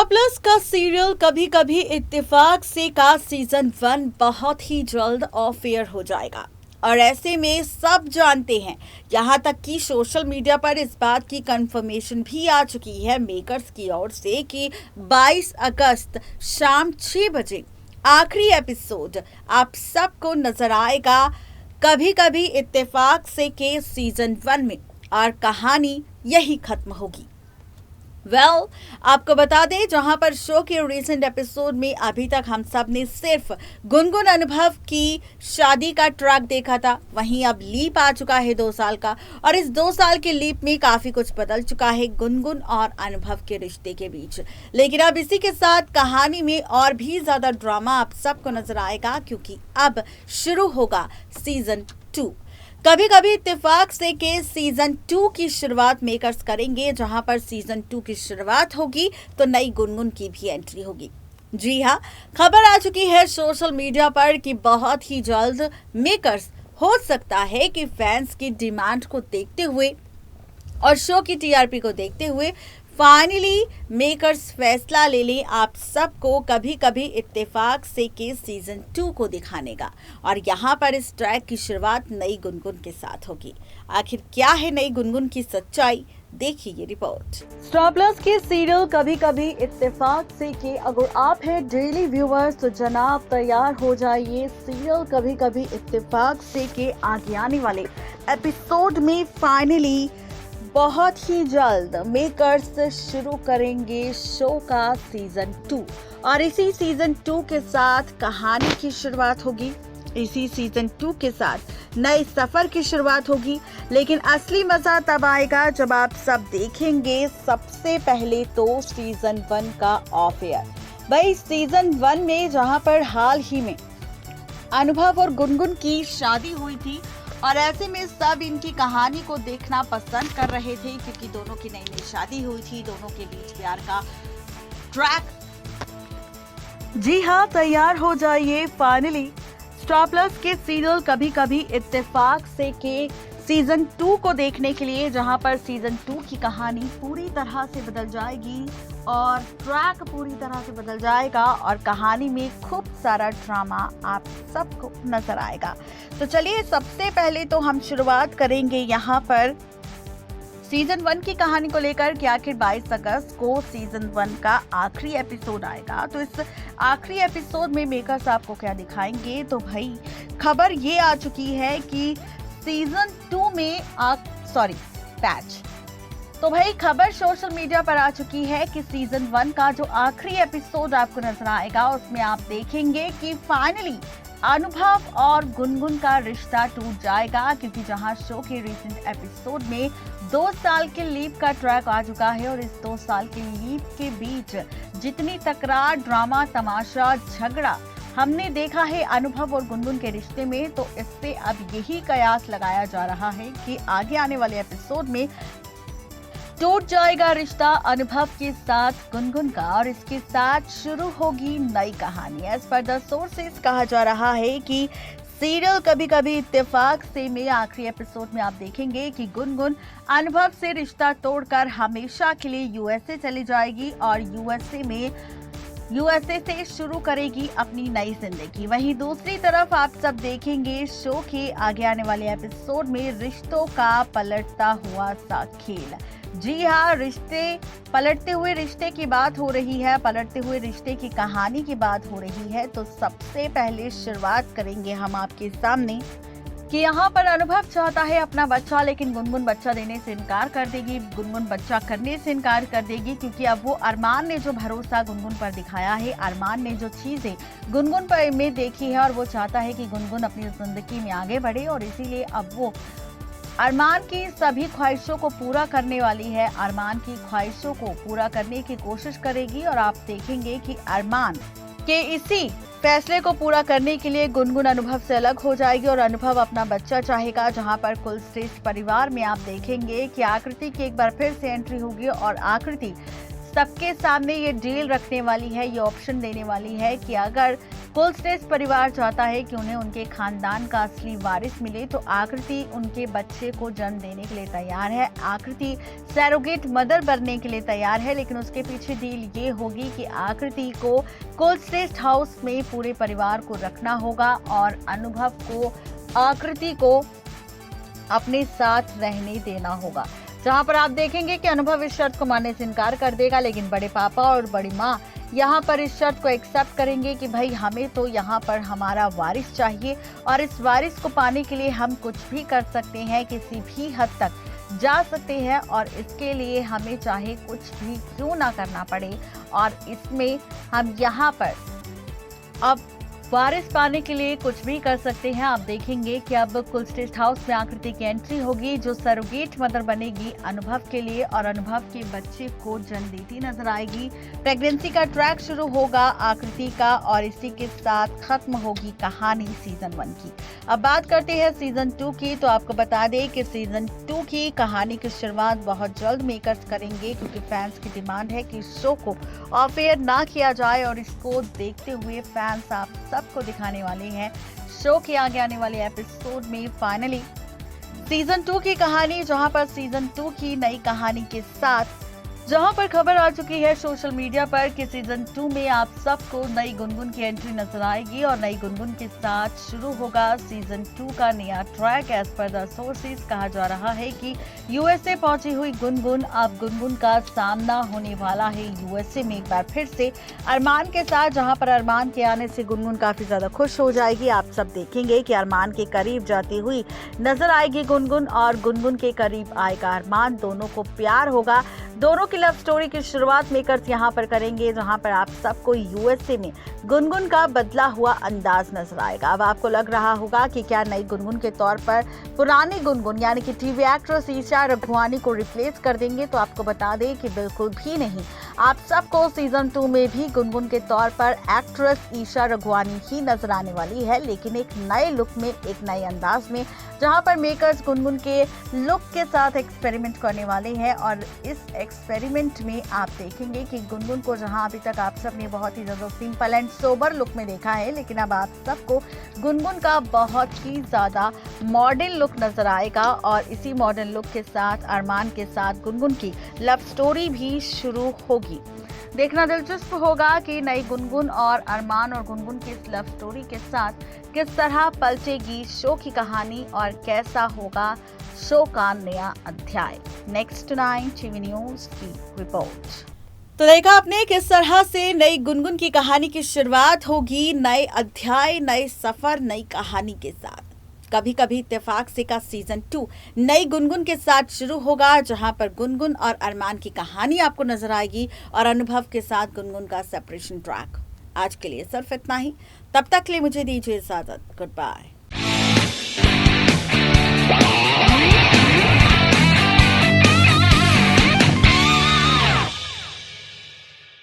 Star plus का serial कभी कभी इत्तेफाक से का सीजन 1 बहुत ही जल्द ऑफ एयर हो जाएगा। और ऐसे में सब जानते हैं, यहाँ तक कि सोशल मीडिया पर इस बात की कंफर्मेशन भी आ चुकी है मेकर्स की ओर से कि 22 अगस्त शाम 6 बजे आखिरी एपिसोड आप सबको नजर आएगा कभी कभी इत्तेफाक से के सीजन 1 में, और कहानी यही खत्म होगी। आपको बता दें, जहां पर शो के रिसेंट एपिसोड में अभी तक हम सब ने सिर्फ गुनगुन अनुभव की शादी का ट्रैक देखा था, वहीं अब लीप आ चुका है 2 साल का, और इस 2 साल के लीप में काफी कुछ बदल चुका है गुनगुन और अनुभव के रिश्ते के बीच। लेकिन अब इसी के साथ कहानी में और भी ज्यादा ड्रामा आप सबको नजर आएगा, क्योंकि अब शुरू होगा सीजन 2। कभी कभी इत्तेफाक से के सीजन 2 की शुरुआत मेकर्स करेंगे, जहां पर सीजन 2 की शुरुआत होगी तो नई गुनगुन की भी एंट्री होगी। जी हाँ, खबर आ चुकी है सोशल मीडिया पर कि बहुत ही जल्द मेकर्स हो सकता है कि फैंस की डिमांड को देखते हुए और शो की टीआरपी को देखते हुए फाइनली मेकर्स फैसला ले लें आप सबको कभी कभी इत्तेफाक से के सीजन 2 को दिखाने का। और यहाँ पर इस ट्रैक की शुरुआत नई गुनगुन के साथ होगी। आखिर क्या है नई गुनगुन की सच्चाई, देखिए ये रिपोर्ट। स्टार प्लस के सीरियल कभी कभी इत्तेफाक से के अगर आप हैं डेली व्यूअर्स तो जनाब तैयार हो जाइए। सीरियल कभी कभी इत्तेफाक से के आगे आने वाले एपिसोड में फाइनली बहुत ही जल्द मेकर्स शुरू करेंगे शो का सीजन 2, और इसी सीजन 2 के साथ कहानी की शुरुआत होगी। इसी सीजन 2 के साथ नए सफर की शुरुआत होगी। लेकिन असली मजा तब आएगा जब आप सब देखेंगे सबसे पहले तो सीजन 1 का ऑफ एयर। भाई सीजन 1 में जहां पर हाल ही में अनुभव और गुनगुन की शादी हुई थी, और ऐसे में सब इनकी कहानी को देखना पसंद कर रहे थे, क्योंकि दोनों की नई नई शादी हुई थी, दोनों के बीच प्यार का ट्रैक। जी हाँ, तैयार हो जाइए फाइनली स्टार प्लस के सीरियल कभी कभी इत्तेफाक से के सीजन 2 को देखने के लिए, जहां पर सीजन 2 की कहानी पूरी तरह से बदल जाएगी और ट्रैक पूरी तरह से बदल जाएगा, और कहानी में खूब सारा ड्रामा आप सबको नजर आएगा। तो चलिए सबसे पहले तो हम शुरुआत करेंगे यहाँ पर सीजन 1 की कहानी को लेकर कि आखिर 22 अगस्त को सीजन 1 का आखिरी एपिसोड आएगा। तो इस आखिरी एपिसोड में मेकर्स आपको क्या दिखाएंगे, तो भाई खबर ये आ चुकी है कि सीजन 2 में पैच। तो भाई खबर सोशल मीडिया पर आ चुकी है कि सीजन 1 का जो आखिरी एपिसोड आपको नजर आएगा, उसमें आप देखेंगे कि फाइनली अनुभव और गुनगुन का रिश्ता टूट जाएगा, क्योंकि जहां शो के रिसेंट एपिसोड में 2 साल के लीप का ट्रैक आ चुका है, और इस 2 साल के लीप के बीच जितनी तकरार, ड्रामा, तमाशा, झगड़ा हमने देखा है अनुभव और गुनगुन के रिश्ते में, तो इससे अब यही कयास लगाया जा रहा है कि आगे आने वाले एपिसोड में टूट जाएगा रिश्ता अनुभव के साथ गुनगुन का, और इसके साथ शुरू होगी नई कहानी। एज पर द सोर्सेस कहा जा रहा है कि सीरियल कभी कभी इत्तेफाक से में आखिरी एपिसोड में आप देखेंगे कि गुनगुन अनुभव से रिश्ता तोड़कर हमेशा के लिए यूएसए चली जाएगी, और यूएसए से शुरू करेगी अपनी नई जिंदगी। वहीं दूसरी तरफ आप सब देखेंगे शो के आगे आने वाले एपिसोड में रिश्तों का पलटता हुआ सा खेल। जी हाँ, पलटते हुए रिश्ते की बात हो रही है, पलटते हुए रिश्ते की कहानी की बात हो रही है। तो सबसे पहले शुरुआत करेंगे हम आपके सामने कि यहाँ पर अनुभव चाहता है अपना बच्चा, लेकिन गुनगुन बच्चा देने से इनकार कर देगी, गुनगुन बच्चा करने से इनकार कर देगी, क्योंकि अब वो अरमान ने जो भरोसा गुनगुन पर दिखाया है, अरमान ने जो चीजें गुनगुन पर में देखी है, और वो चाहता है कि गुनगुन अपनी जिंदगी में आगे बढ़े, और इसीलिए अब वो अरमान की सभी ख्वाहिशों को पूरा करने वाली है, अरमान की ख्वाहिशों को पूरा करने की कोशिश करेगी। और आप देखेंगे कि अरमान के इसी फैसले को पूरा करने के लिए गुनगुन अनुभव से अलग हो जाएगी, और अनुभव अपना बच्चा चाहेगा, जहां पर कुलश्रेष्ठ परिवार में आप देखेंगे कि आकृति की एक बार फिर से एंट्री होगी, और आकृति सबके सामने ये डील रखने वाली है, ये ऑप्शन देने वाली है कि अगर कुलश्रेष्ठ परिवार चाहता है कि उन्हें उनके खानदान का असली वारिस मिले, तो आकृति उनके बच्चे को जन्म देने के लिए तैयार है। आकृति सैरोगेट मदर बनने के लिए तैयार है, लेकिन उसके पीछे डील ये होगी कि आकृति को कुलश्रेष्ठ हाउस में पूरे परिवार को रखना होगा और अनुभव को आकृति को अपने साथ रहने देना होगा। जहां पर आप देखेंगे कि अनुभव इस शर्त को मानने से इनकार कर देगा, लेकिन बड़े पापा और बड़ी माँ यहाँ पर इस शर्त को एक्सेप्ट करेंगे कि भाई हमें तो यहाँ पर हमारा वारिस चाहिए और इस वारिस को पाने के लिए हम कुछ भी कर सकते हैं, किसी भी हद तक जा सकते हैं और इसके लिए हमें चाहे कुछ भी क्यों ना करना पड़े। और इसमें हम यहाँ पर अब वारिस पाने के लिए कुछ भी कर सकते हैं। आप देखेंगे कि अब कुलश्रेष्ठ हाउस में आकृति की एंट्री होगी, जो सरोगेट मदर बनेगी अनुभव के लिए और अनुभव के बच्चे को जन्म देती नजर आएगी। प्रेगनेंसी का ट्रैक शुरू होगा आकृति का और इसी के साथ खत्म होगी कहानी सीजन 1 की। अब बात करते हैं सीजन 2 की, तो आपको बता दें कि सीजन 2 की कहानी की शुरुआत बहुत जल्द मेकर्स करेंगे, क्योंकि फैंस की डिमांड है कि इस शो को ऑफ एयर ना किया जाए और इसको देखते हुए फैंस आप सबको दिखाने वाले हैं शो के आगे आने वाले एपिसोड में फाइनली सीजन 2 की कहानी, जहां पर सीजन 2 की नई कहानी के साथ जहां पर खबर आ चुकी है सोशल मीडिया पर कि सीजन 2 में आप सबको नई गुनगुन की एंट्री नजर आएगी और नई गुनगुन के साथ शुरू होगा सीजन 2 का नया track. As per the sources कहा जा रहा है कि यूएसए पहुंची हुई गुनगुन, अब गुनगुन का सामना होने वाला है यूएसए में एक बार फिर से अरमान के साथ, जहां पर अरमान के आने से गुनगुन काफी ज्यादा खुश हो जाएगी। आप सब देखेंगे कि अरमान के करीब जाती हुई नजर आएगी गुनगुन और गुनगुन के करीब आएगा अरमान, दोनों को प्यार होगा। दोनों की लव स्टोरी की शुरुआत मेकर्स यहाँ पर करेंगे, जहाँ पर आप सबको यूएसए में गुनगुन का बदला हुआ अंदाज नजर आएगा। अब आपको लग रहा होगा कि क्या नई गुनगुन के तौर पर पुरानी गुनगुन यानी कि टीवी एक्ट्रेस ईशा रघवानी को रिप्लेस कर देंगे, तो आपको बता दें कि बिल्कुल भी नहीं। आप सबको सीजन 2 में भी गुनगुन के तौर पर एक्ट्रेस ईशा रघवानी ही नजर आने वाली है, लेकिन एक नए लुक में, एक नए अंदाज में, जहां पर मेकर्स गुनगुन के लुक के साथ एक्सपेरिमेंट करने वाले हैं। और इस एक्सपेरिमेंट में आप देखेंगे कि गुनगुन को जहां अभी तक आप सब ने बहुत ही ज्यादा सिंपल एंड सोबर लुक में देखा है, लेकिन अब आप सबको गुनगुन का बहुत ही ज्यादा मॉडर्न लुक नजर आएगा और इसी मॉडर्न लुक के साथ अरमान के साथ गुनगुन की लव स्टोरी भी शुरू होगी। देखना दिलचस्प होगा कि नई गुनगुन और अरमान और गुनगुन की इस लव स्टोरी के साथ किस तरह पलटेगी शो की कहानी और कैसा होगा शो का नया अध्याय। नेक्स्ट 9 टीवी न्यूज़ की रिपोर्ट। तो देखा आपने किस तरह से नई गुनगुन की कहानी की शुरुआत होगी, नए अध्याय, नए सफर, नई कहानी के साथ। कभी कभी इत्तेफाक से का सीजन 2 नई गुनगुन के साथ शुरू होगा, जहां पर गुनगुन और अरमान की कहानी आपको नजर आएगी और अनुभव के साथ गुनगुन का सेपरेशन ट्रैक। आज के लिए सिर्फ इतना ही, तब तक के लिए मुझे दीजिए इजाजत। Good bye.